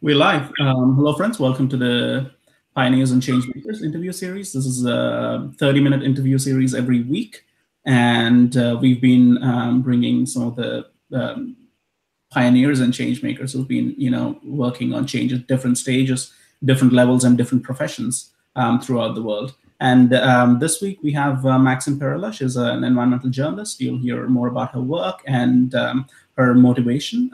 We're live. Hello, friends. Welcome to the Pioneers and Changemakers interview series. This is a 30-minute interview series every week, and we've been bringing some of the pioneers and changemakers who've been, working on change at different stages, different levels, and different professions throughout the world. And this week we have Maxine Perella. She's an environmental journalist. You'll hear more about her work and her motivation.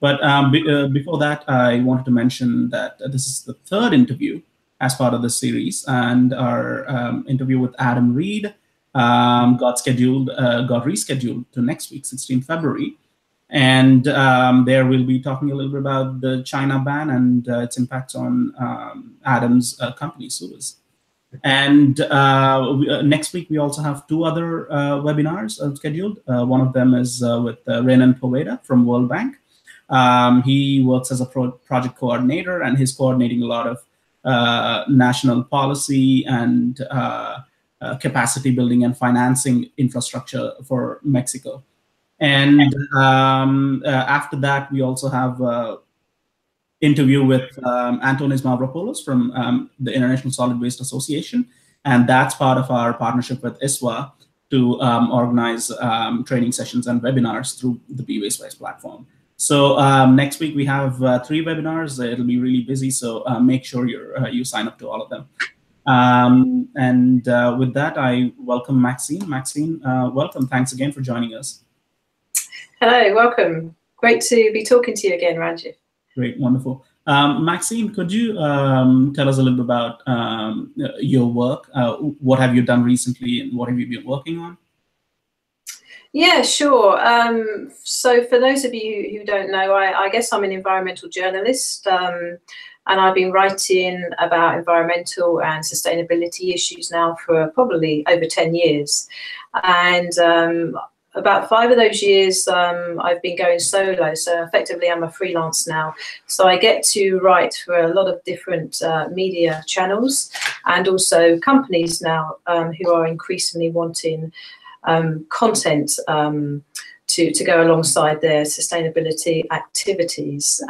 But before that, I wanted to mention that this is the third interview as part of this series, and our interview with Adam Reed got rescheduled to next week, 16 February. And there we'll be talking a little bit about the China ban and its impacts on Adam's company, Suez. And next week, we also have two other webinars scheduled. One of them is with Renan Poveda from World Bank. He works as a project coordinator, and he's coordinating a lot of national policy and capacity building and financing infrastructure for Mexico. And after that, we also have an interview with Antonis Mavropoulos from the International Solid Waste Association. And that's part of our partnership with ISWA to organize training sessions and webinars through the Be Wastewise platform. So next week, we have 3 webinars. It'll be really busy, so make sure you sign up to all of them. And with that, I welcome Maxine. Maxine, welcome. Thanks again for joining us. Hello, welcome. Great to be talking to you again, Ranjit. Great, wonderful. Maxine, could you tell us a little bit about your work? What have you done recently, and what have you been working on? Yeah, sure. So for those of you who don't know, I guess I'm an environmental journalist, and I've been writing about environmental and sustainability issues now for probably over 10 years. And about 5 of those years, I've been going solo. So effectively, I'm a freelance now. So I get to write for a lot of different media channels, and also companies now who are increasingly wanting content to go alongside their sustainability activities.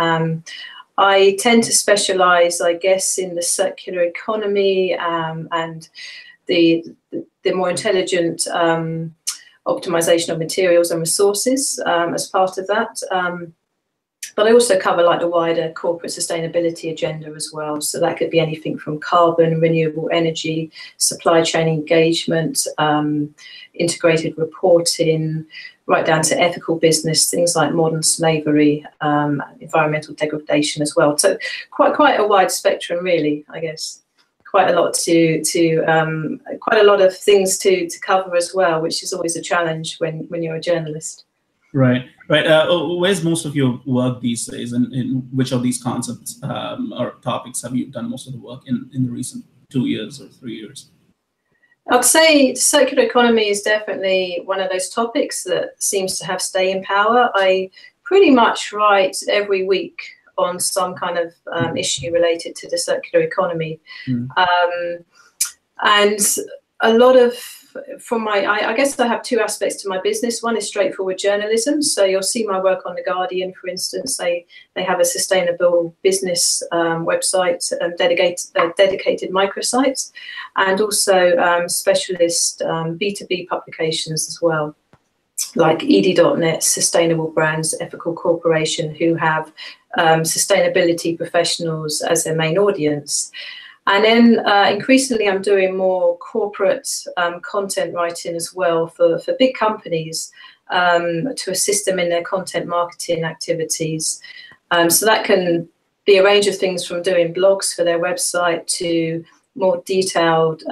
I tend to specialize, I guess, in the circular economy and the more intelligent optimization of materials and resources as part of that. But I also cover like the wider corporate sustainability agenda as well. So that could be anything from carbon, renewable energy, supply chain engagement, integrated reporting, right down to ethical business, things like modern slavery, environmental degradation as well. So quite a wide spectrum, really, I guess. Quite a lot quite a lot of things to cover as well, which is always a challenge when you're a journalist. Right. Where's most of your work these days, and in which of these concepts or topics have you done most of the work in the recent 2 years or 3 years? I'd say circular economy is definitely one of those topics that seems to have staying power. I pretty much write every week on some kind of issue related to the circular economy. And a lot of, I guess I have 2 aspects to my business. One is straightforward journalism. So you'll see my work on The Guardian, for instance. They have a sustainable business website, dedicated microsites, and also specialist B2B publications as well, like ED.net, Sustainable Brands, Ethical Corporation, who have sustainability professionals as their main audience. And then increasingly, I'm doing more corporate content writing as well for big companies to assist them in their content marketing activities. So that can be a range of things, from doing blogs for their website to more detailed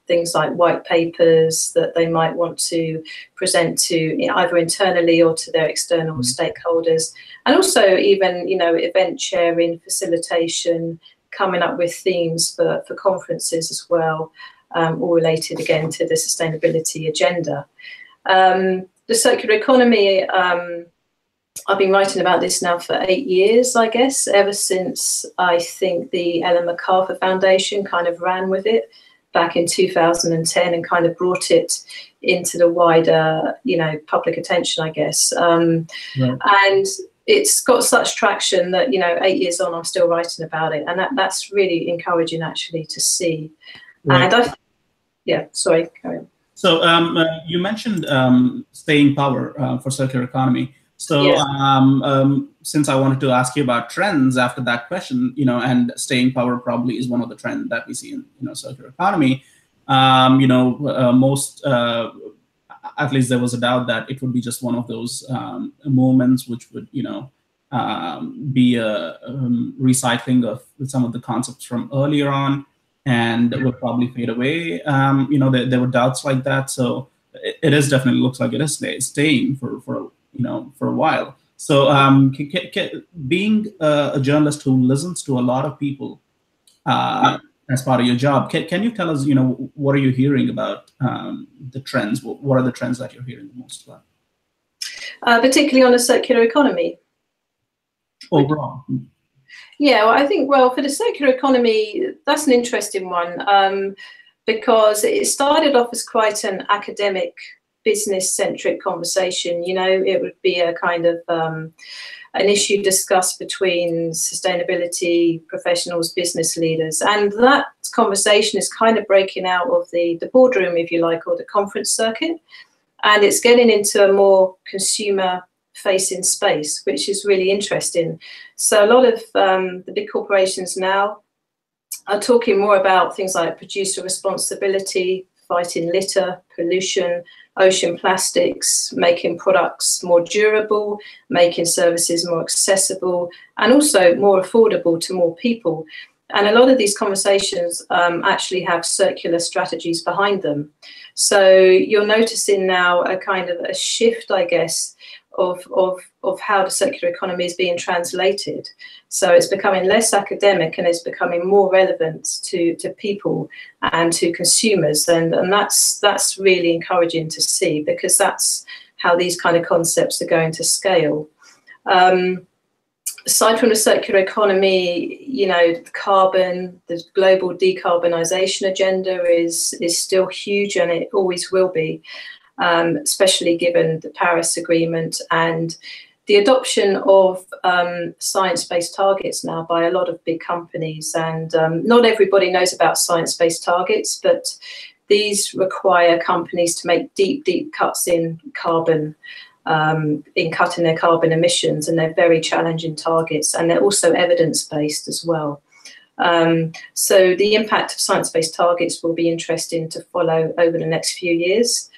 things like white papers that they might want to present to either internally or to their external stakeholders. And also even, event sharing, facilitation, coming up with themes for conferences as well, all related again to the sustainability agenda. The circular economy, I've been writing about this now for 8 years, I guess, ever since I think the Ellen MacArthur Foundation kind of ran with it back in 2010 and kind of brought it into the wider, public attention, I guess. And it's got such traction that, 8 years on, I'm still writing about it, and that's really encouraging actually to see. Right. And sorry, carry on. So you mentioned staying power for circular economy. So Yes. Since I wanted to ask you about trends after that question, and staying power probably is one of the trends that we see in circular economy. Most at least there was a doubt that it would be just one of those moments which would be a recycling of some of the concepts from earlier on, and would probably fade away. There were doubts like that. So it is definitely looks like it is staying for a while. So being a journalist who listens to a lot of people as part of your job, can you tell us, what are you hearing about the trends? What are the trends that you're hearing the most about? Particularly on the circular economy? Overall. Yeah, well, I think, for the circular economy, that's an interesting one, because it started off as quite an academic, business-centric conversation. It would be a kind of an issue discussed between sustainability professionals, business leaders, and that conversation is kind of breaking out of the boardroom, if you like, or the conference circuit, and it's getting into a more consumer-facing space, which is really interesting. So a lot of the big corporations now are talking more about things like producer responsibility, fighting litter, pollution, ocean plastics, making products more durable, making services more accessible, and also more affordable to more people. And a lot of these conversations actually have circular strategies behind them. So you're noticing now a kind of a shift, I guess, of how the circular economy is being translated. So it's becoming less academic and it's becoming more relevant to people and to consumers. And that's really encouraging to see, because that's how these kind of concepts are going to scale. Aside from the circular economy, the carbon, the global decarbonisation agenda is still huge, and it always will be, especially given the Paris Agreement and the adoption of science-based targets now by a lot of big companies. And not everybody knows about science-based targets, but these require companies to make deep, deep cuts in carbon, in cutting their carbon emissions, and they're very challenging targets, and they're also evidence-based as well. So the impact of science-based targets will be interesting to follow over the next few years.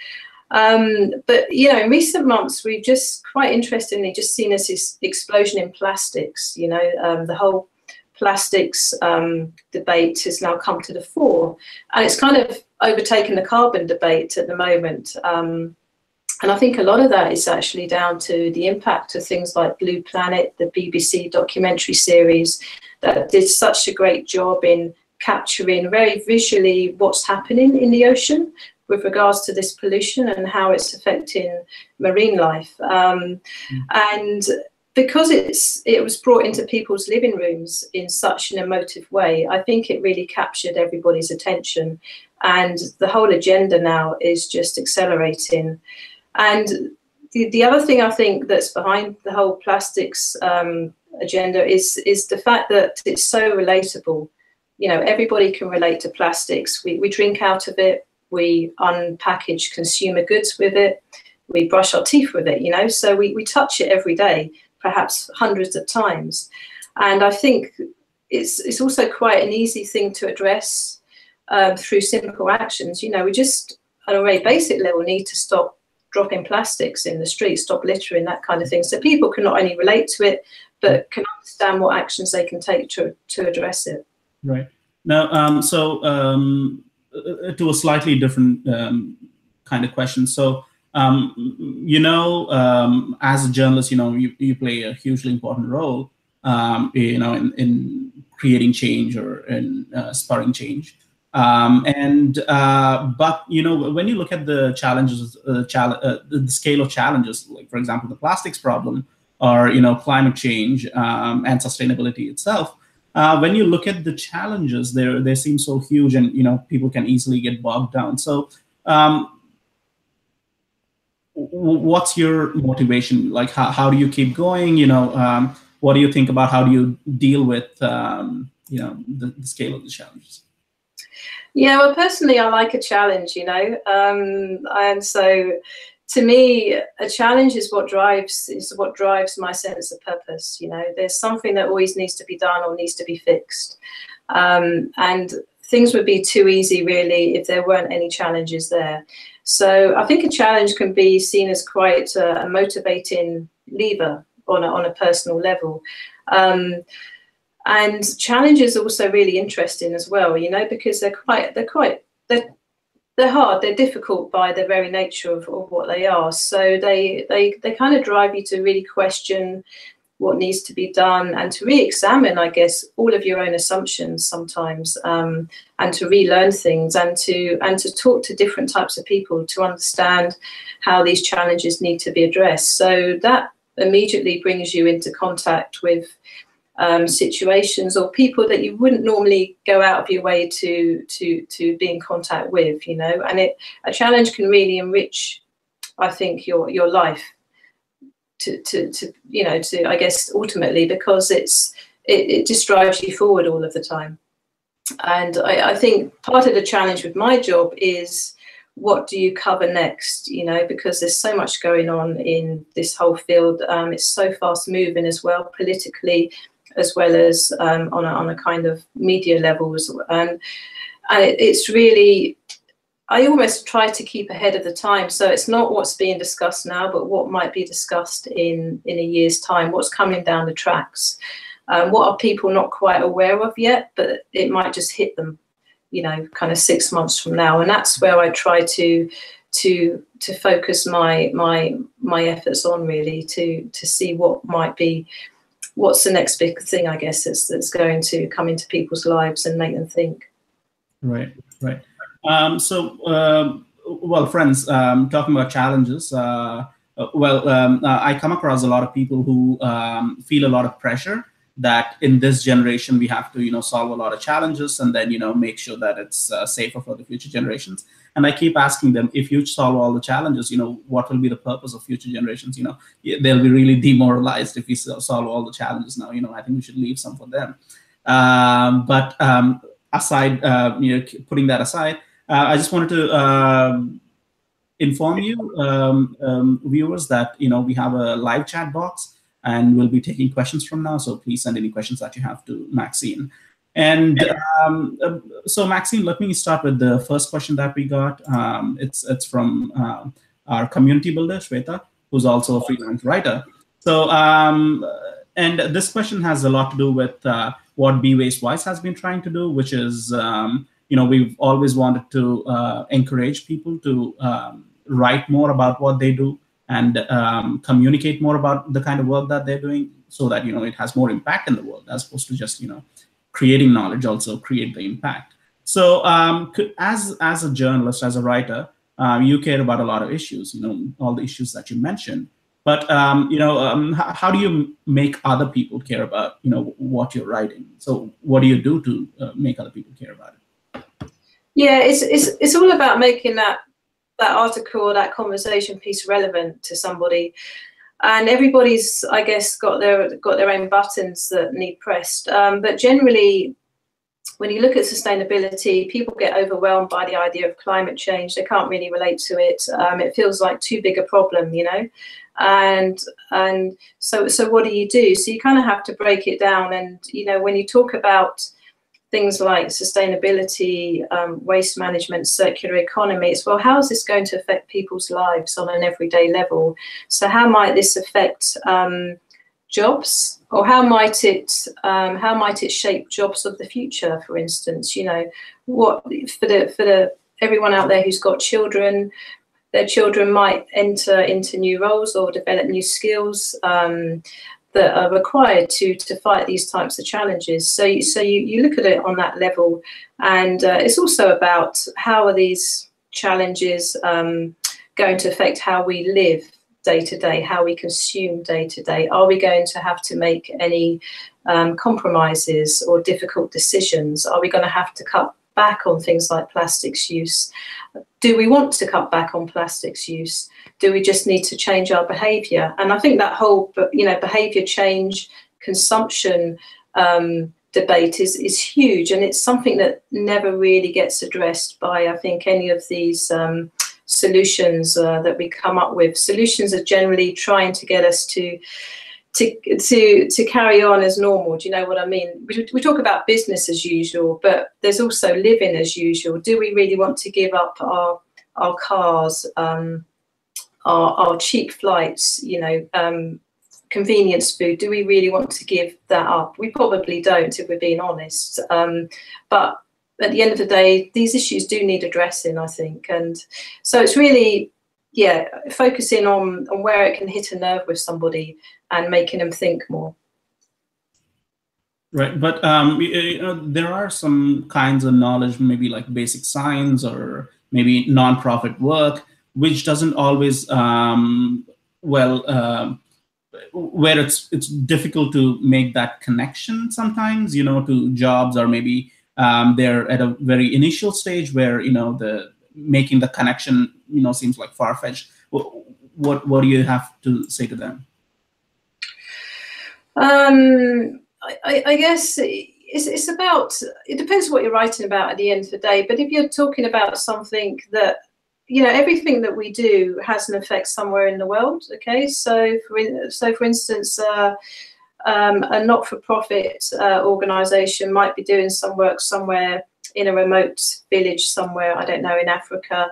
But in recent months, we've just quite interestingly just seen this explosion in plastics. The whole plastics debate has now come to the fore, and it's kind of overtaken the carbon debate at the moment. And I think a lot of that is actually down to the impact of things like Blue Planet, the BBC documentary series that did such a great job in capturing very visually what's happening in the ocean with regards to this pollution and how it's affecting marine life. And because it was brought into people's living rooms in such an emotive way, I think it really captured everybody's attention. And the whole agenda now is just accelerating. And the other thing I think that's behind the whole plastics agenda is the fact that it's so relatable. Everybody can relate to plastics. We drink out of it. We unpackage consumer goods with it. We brush our teeth with it, so we touch it every day, perhaps hundreds of times. And I think it's also quite an easy thing to address through simple actions. We just, at a very basic level, need to stop dropping plastics in the street, stop littering, that kind of thing. So people can not only relate to it, but can understand what actions they can take to address it. Right. Now, to a slightly different kind of question. So, as a journalist, you play a hugely important role, in creating change or in spurring change. But when you look at the challenges, the scale of challenges, like for example, the plastics problem, or climate change and sustainability itself, when you look at the challenges, they seem so huge, and people can easily get bogged down. So, what's your motivation? Like, how do you keep going? What do you think about how do you deal with the scale of the challenges? Yeah, well, personally, I like a challenge, and so to me, a challenge is what drives my sense of purpose. There's something that always needs to be done or needs to be fixed, and things would be too easy, really, if there weren't any challenges there. So I think a challenge can be seen as quite a motivating lever on a personal level. And challenges are also really interesting as well, because they're hard, they're difficult by the very nature of what they are. So they kind of drive you to really question what needs to be done and to re-examine, I guess, all of your own assumptions sometimes, and to relearn things and to talk to different types of people to understand how these challenges need to be addressed. So that immediately brings you into contact with situations or people that you wouldn't normally go out of your way to be in contact with, and a challenge can really enrich, I think, your life to I guess ultimately, because it just drives you forward all of the time. And I think part of the challenge with my job is, what do you cover next? Because there's so much going on in this whole field. It's so fast moving as well, politically, as well as on a kind of media levels. And it's really, I almost try to keep ahead of the time. So it's not what's being discussed now, but what might be discussed in a year's time, what's coming down the tracks. What are people not quite aware of yet, but it might just hit them, kind of 6 months from now. And that's where I try to focus my efforts on, really, to see what might be, what's the next big thing, I guess, that's going to come into people's lives and make them think. Right. Well, friends, talking about challenges, I come across a lot of people who feel a lot of pressure that in this generation we have to, solve a lot of challenges and then, make sure that it's safer for the future generations. And I keep asking them, if you solve all the challenges, what will be the purpose of future generations? They'll be really demoralized if we solve all the challenges now. I think we should leave some for them. But aside, putting that aside, I just wanted to inform you, viewers, that we have a live chat box, and we'll be taking questions from now. So please send any questions that you have to Maxine. And so Maxine, let me start with the first question that we got. It's from our community builder, Shweta, who's also a freelance writer. So, and this question has a lot to do with what Be Waste Wise has been trying to do, which is, we've always wanted to encourage people to write more about what they do and communicate more about the kind of work that they're doing, so that, it has more impact in the world, as opposed to just, creating knowledge, also create the impact. So as a journalist, as a writer, you care about a lot of issues, all the issues that you mentioned. But, how do you make other people care about, what you're writing? So what do you do to make other people care about it? Yeah, it's all about making that article or that conversation piece relevant to somebody. And everybody's, I guess, got their own buttons that need pressed. But generally, when you look at sustainability, people get overwhelmed by the idea of climate change. They can't really relate to it. It feels like too big a problem, And so what do you do? So you kind of have to break it down. And, when you talk about things like sustainability, waste management, circular economy, it's, well, how is this going to affect people's lives on an everyday level? So how might this affect jobs, or how might it shape jobs of the future, for instance? What for the everyone out there who's got children, their children might enter into new roles or develop new skills that are required to fight these types of challenges. So you look at it on that level, and it's also about how are these challenges going to affect how we live day to day, how we consume day to day. Are we going to have to make any compromises or difficult decisions? Are we going to have to cut back on things like plastics use? Do we want to cut back on plastics use? Do we just need to change our behaviour? And I think that whole, behaviour change, consumption debate is huge, and it's something that never really gets addressed by, I think, any of these solutions that we come up with. Solutions are generally trying to get us to carry on as normal. Do you know what I mean? We talk about business as usual, but there's also living as usual. Do we really want to give up our cars, our cheap flights, convenience food? Do we really want to give that up? We probably don't, if we're being honest. But at the end of the day, these issues do need addressing, I think. And so it's really, focusing on where it can hit a nerve with somebody and making them think more. Right, but there are some kinds of knowledge, maybe like basic science or maybe nonprofit work, which doesn't always, where it's difficult to make that connection sometimes, to jobs, or maybe they're at a very initial stage where, the making the connection, seems like far-fetched. What do you have to say to them? I guess it's about, it depends what you're writing about at the end of the day. But if you're talking about something that, everything that we do has an effect somewhere in the world. Okay, so for instance, a not-for-profit organisation might be doing some work somewhere in a remote village somewhere, I don't know, in Africa,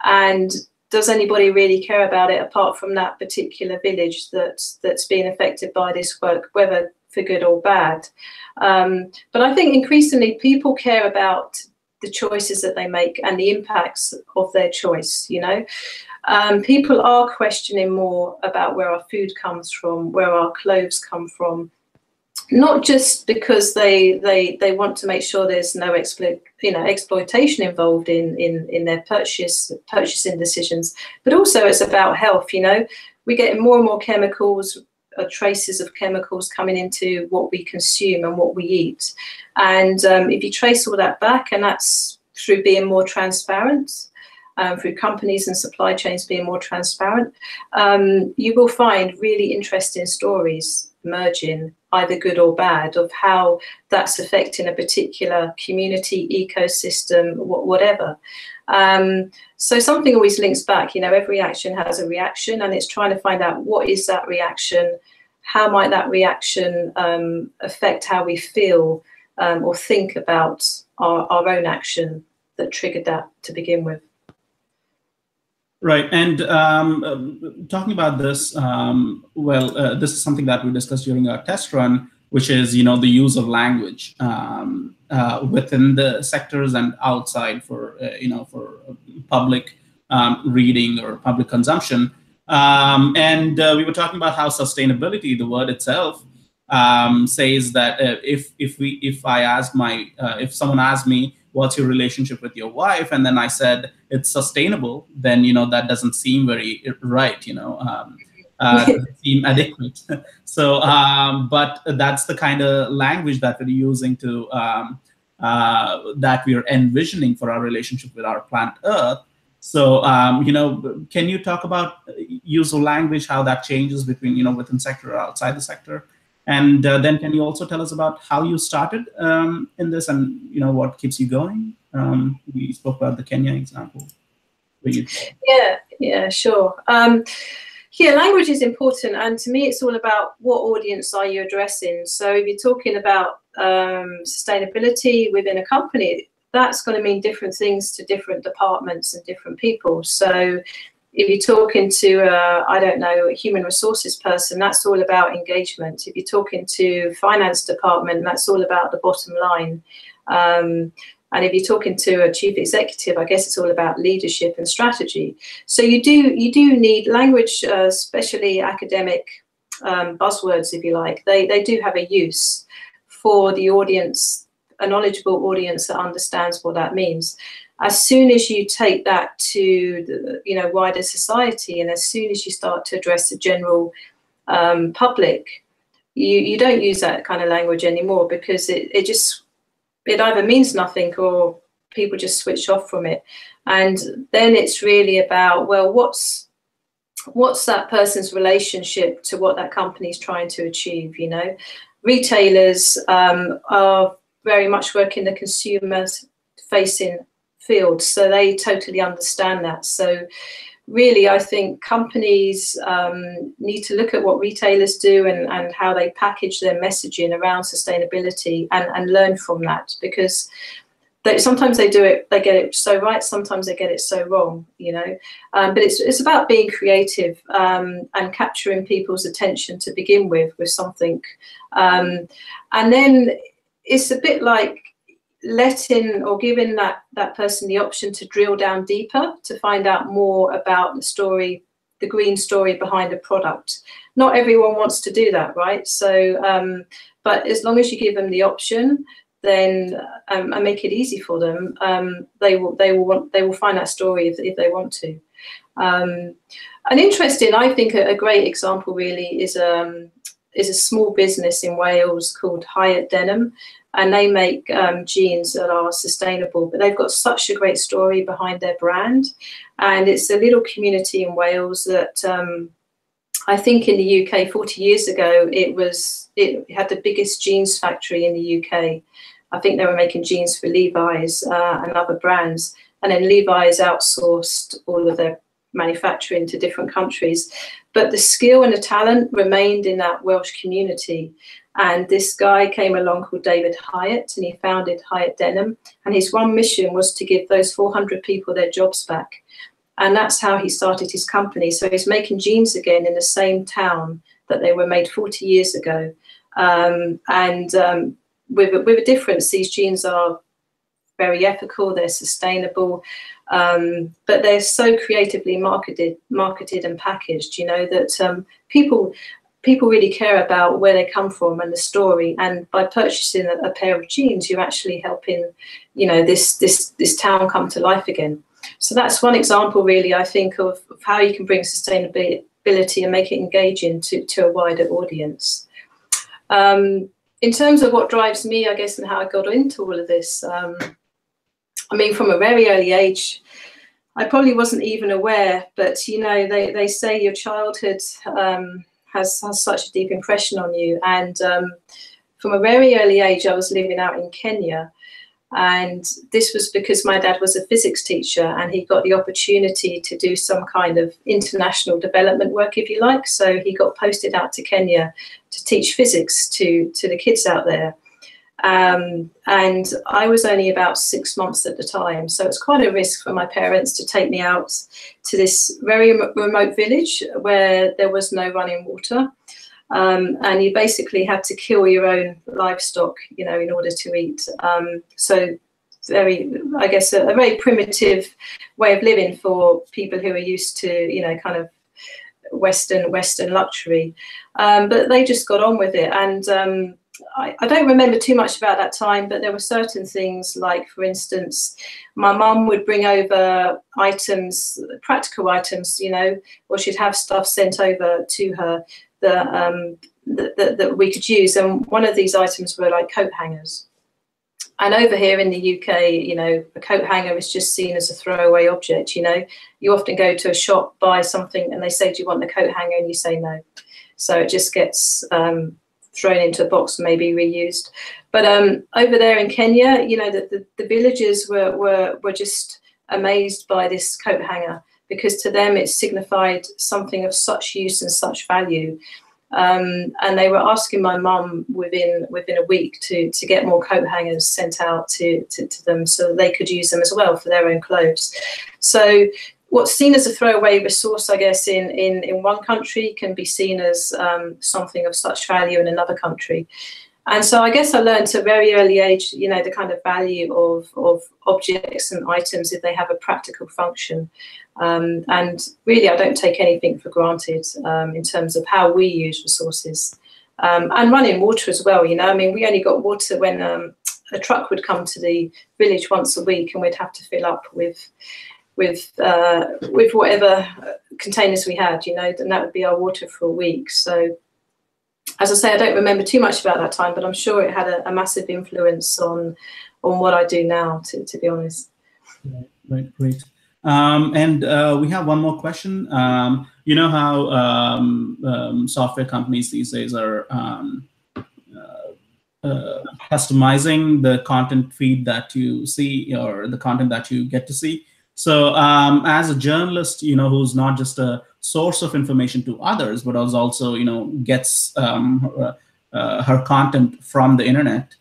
and does anybody really care about it apart from that particular village that's being affected by this work, whether for good or bad? But I think increasingly people care about the choices that they make and the impacts of their choice. People are questioning more about where our food comes from, where our clothes come from, not just because they want to make sure there's no exploitation involved in their purchasing decisions, but also it's about health. We're getting more and more chemicals, traces of chemicals coming into what we consume and what we eat. And if you trace all that back, and that's through being more transparent, through companies and supply chains being more transparent, you will find really interesting stories emerging, either good or bad, of how that's affecting a particular community, ecosystem, whatever. So something always links back. Every action has a reaction, and it's trying to find out what is that reaction, how might that reaction affect how we feel or think about our own action that triggered that to begin with. Right, and talking about this, this is something that we discussed during our test run, which is, the use of language within the sectors and outside for, for public reading or public consumption. And we were talking about how sustainability, the word itself, says that if someone asked me, what's your relationship with your wife? And then I said, it's sustainable, then, that doesn't seem very right, doesn't seem adequate. So, but that's the kind of language that we're using to, that we're envisioning for our relationship with our planet Earth. So, can you talk about use of language, how that changes between, within sector or outside the sector? And then can you also tell us about how you started in this and, what keeps you going? We spoke about the Kenya example. Yeah, sure. Language is important. And to me, it's all about what audience are you addressing. So if you're talking about sustainability within a company, that's going to mean different things to different departments and different people. So if you're talking to, I don't know, a human resources person, that's all about engagement. If you're talking to finance department, that's all about the bottom line. And if you're talking to a chief executive, I guess it's all about leadership and strategy. So you do need language, especially academic buzzwords, if you like. They do have a use for the audience, a knowledgeable audience that understands what that means. As soon as you take that to the wider society, and as soon as you start to address the general public, you don't use that kind of language anymore, because it either means nothing or people just switch off from it. And then it's really about, well, what's that person's relationship to what that company is trying to achieve, you know? Retailers are very much working the consumer-facing field, so they totally understand that. So really, I think companies need to look at what retailers do and how they package their messaging around sustainability and learn from that, because sometimes they get it so right, sometimes they get it so wrong, you know. But it's about being creative and capturing people's attention to begin with something. And then it's a bit like letting or giving that person the option to drill down deeper to find out more about the story, the green story behind a product. Not everyone wants to do that, right? So, but as long as you give them the option, then and make it easy for them, they will find that story if they want to. An interesting, I think, a great example really is a small business in Wales called Hyatt Denim, and they make jeans that are sustainable. But they've got such a great story behind their brand, and it's a little community in Wales that I think in the UK 40 years ago it had the biggest jeans factory in the UK. I think they were making jeans for Levi's and other brands. And then Levi's outsourced all of their manufacturing to different countries. But the skill and the talent remained in that Welsh community. And this guy came along called David Hyatt, and he founded Hyatt Denim. And his one mission was to give those 400 people their jobs back. And that's how he started his company. So he's making jeans again in the same town that they were made 40 years ago. With a difference, these jeans are very ethical, they're sustainable, but they're so creatively marketed and packaged, you know, that people really care about where they come from and the story. And by purchasing a pair of jeans, you're actually helping, you know, this town come to life again. So that's one example, really, I think, of how you can bring sustainability and make it engaging to a wider audience. In terms of what drives me, I guess, and how I got into all of this, I mean, from a very early age, I probably wasn't even aware, but, you know, they say your childhood has such a deep impression on you. And from a very early age, I was living out in Kenya. And this was because my dad was a physics teacher, and he got the opportunity to do some kind of international development work, if you like. So he got posted out to Kenya to teach physics to the kids out there. And I was only about 6 months at the time. So it's quite a risk for my parents to take me out to this very remote village where there was no running water. And you basically had to kill your own livestock, you know, in order to eat. So I guess, a very primitive way of living for people who are used to, you know, kind of Western luxury. But they just got on with it. And I don't remember too much about that time, but there were certain things like, for instance, my mum would bring over items, practical items, you know, or she'd have stuff sent over to her that we could use. And one of these items were like coat hangers. And over here in the UK, you know, a coat hanger is just seen as a throwaway object. You know, you often go to a shop, buy something, and they say, do you want the coat hanger? And you say no. So it just gets thrown into a box and maybe reused. But over there in Kenya, you know, the villagers were just amazed by this coat hanger, because to them it signified something of such use and such value. And they were asking my mum within a week to get more coat hangers sent out to them so that they could use them as well for their own clothes. So what's seen as a throwaway resource, I guess, in one country can be seen as something of such value in another country. And so I guess I learned at a very early age, you know, the kind of value of objects and items if they have a practical function. And really, I don't take anything for granted in terms of how we use resources. And running water as well, you know. I mean, we only got water when a truck would come to the village once a week, and we'd have to fill up with whatever containers we had, you know, and that would be our water for a week. So, as I say, I don't remember too much about that time, but I'm sure it had a massive influence on on what I do now, to be honest. Right, great. And we have one more question. You know how software companies these days are customizing the content feed that you see, or the content that you get to see. So as a journalist, who's not just a source of information to others, but also, gets her content from the internet,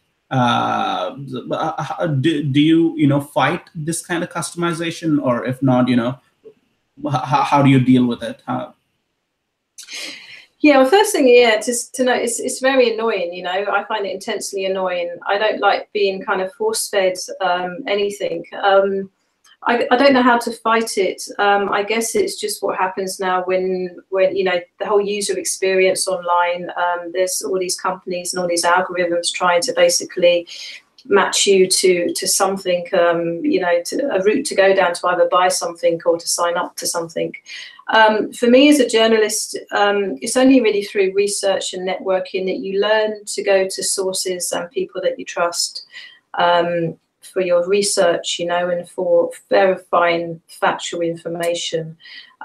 do you, fight this kind of customization? Or if not, how do you deal with it? Yeah, well, first thing, just to know, it's very annoying, I find it intensely annoying. I don't like being kind of force-fed anything. I don't know how to fight it. I guess it's just what happens now when the whole user experience online, there's all these companies and all these algorithms trying to basically match you to something, to a route to go down to either buy something or to sign up to something. For me as a journalist, it's only really through research and networking that you learn to go to sources and people that you trust for your research, and for verifying factual information.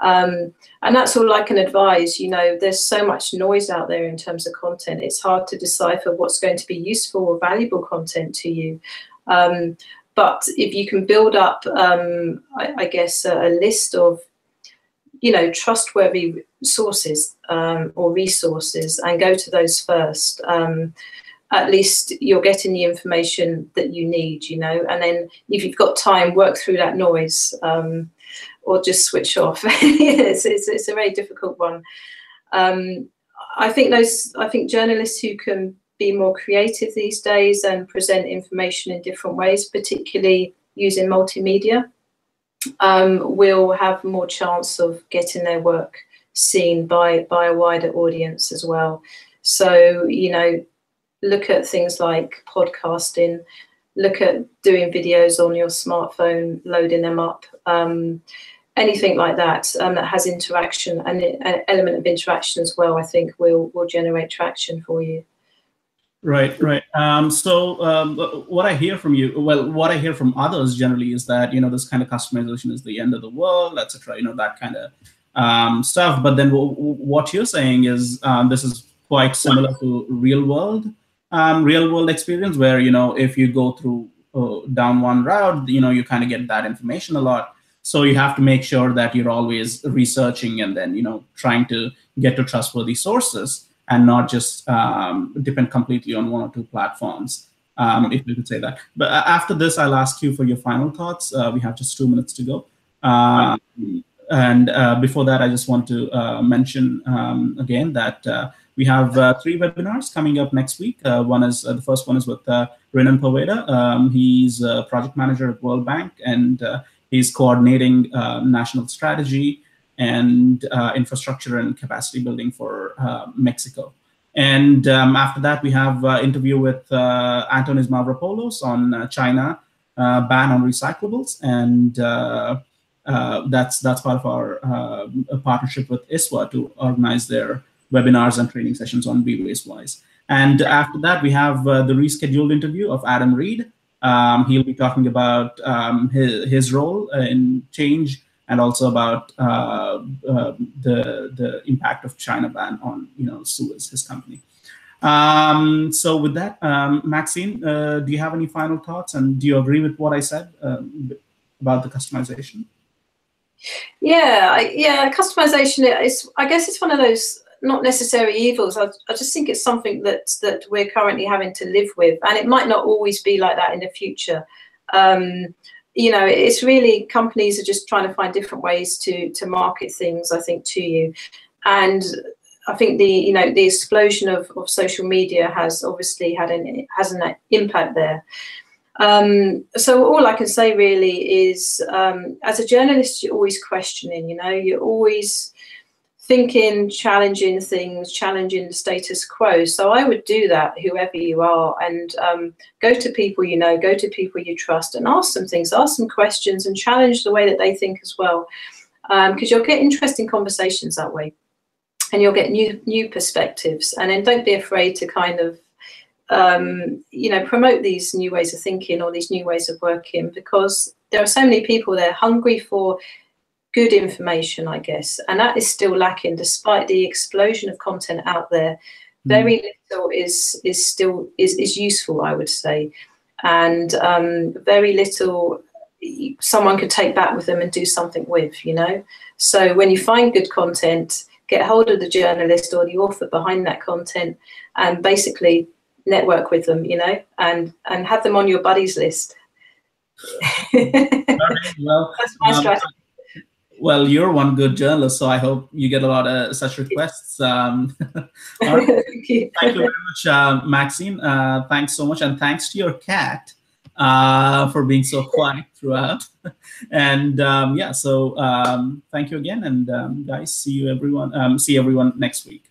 And that's all I can advise. There's so much noise out there in terms of content. It's hard to decipher what's going to be useful or valuable content to you. But if you can build up, I guess, a list of, trustworthy sources or resources and go to those first, at least you're getting the information that you need, and then if you've got time, work through that noise, or just switch off. It's a very difficult one. I think journalists who can be more creative these days and present information in different ways, particularly using multimedia, will have more chance of getting their work seen by a wider audience as well. So, look at things like podcasting, look at doing videos on your smartphone, loading them up, anything like that that has interaction, and an element of interaction as well, I think will generate traction for you. Right. So what I hear from you, what I hear from others generally is that, this kind of customization is the end of the world, etc., that kind of stuff. But then what you're saying is this is quite similar to real world experience, where, if you go through down one route, you kind of get that information a lot. So you have to make sure that you're always researching and then, trying to get to trustworthy sources and not just depend completely on one or two platforms, if we could say that. But after this, I'll ask you for your final thoughts. We have just 2 minutes to go. And before that, I just want to mention again that we have 3 webinars coming up next week. The first one is with Renan Poveda. He's a project manager at World Bank, and he's coordinating national strategy and infrastructure and capacity building for Mexico. And after that, we have an interview with Antonis Mavropoulos on China ban on recyclables, and that's part of our partnership with ISWA to organize their webinars and training sessions on Be Waste Wise. And after that, we have the rescheduled interview of Adam Reed. He'll be talking about his role in change, and also about the impact of China ban on Suez, his company. So with that, Maxine, do you have any final thoughts, and do you agree with what I said about the customization? Yeah, customization is, I guess, it's one of those not necessary evils. I just think it's something that we're currently having to live with, and it might not always be like that in the future. It's really, companies are just trying to find different ways to market things, I think, to you. And I think the explosion of social media has obviously has an impact there. So all I can say really is, as a journalist, you're always questioning, you're always thinking, challenging things, challenging the status quo. So I would do that, whoever you are, and go to people go to people you trust, and ask them things, ask them questions, and challenge the way that they think as well, because you'll get interesting conversations that way, and you'll get new perspectives. And then don't be afraid to kind of you know, promote these new ways of thinking or these new ways of working, because there are so many people there hungry for good information, I guess, and that is still lacking despite the explosion of content out there. Very little is useful, I would say, and very little someone could take back with them and do something with, you know. So when you find good content, get hold of the journalist or the author behind that content and basically network with them, you know, and have them on your buddies list. Well, that's my strategy. Well, you're one good journalist, so I hope you get a lot of such requests. All right. Thank you. Thank you very much, Maxine. Thanks so much, and thanks to your cat for being so quiet throughout. And yeah, so thank you again, and guys, see everyone next week.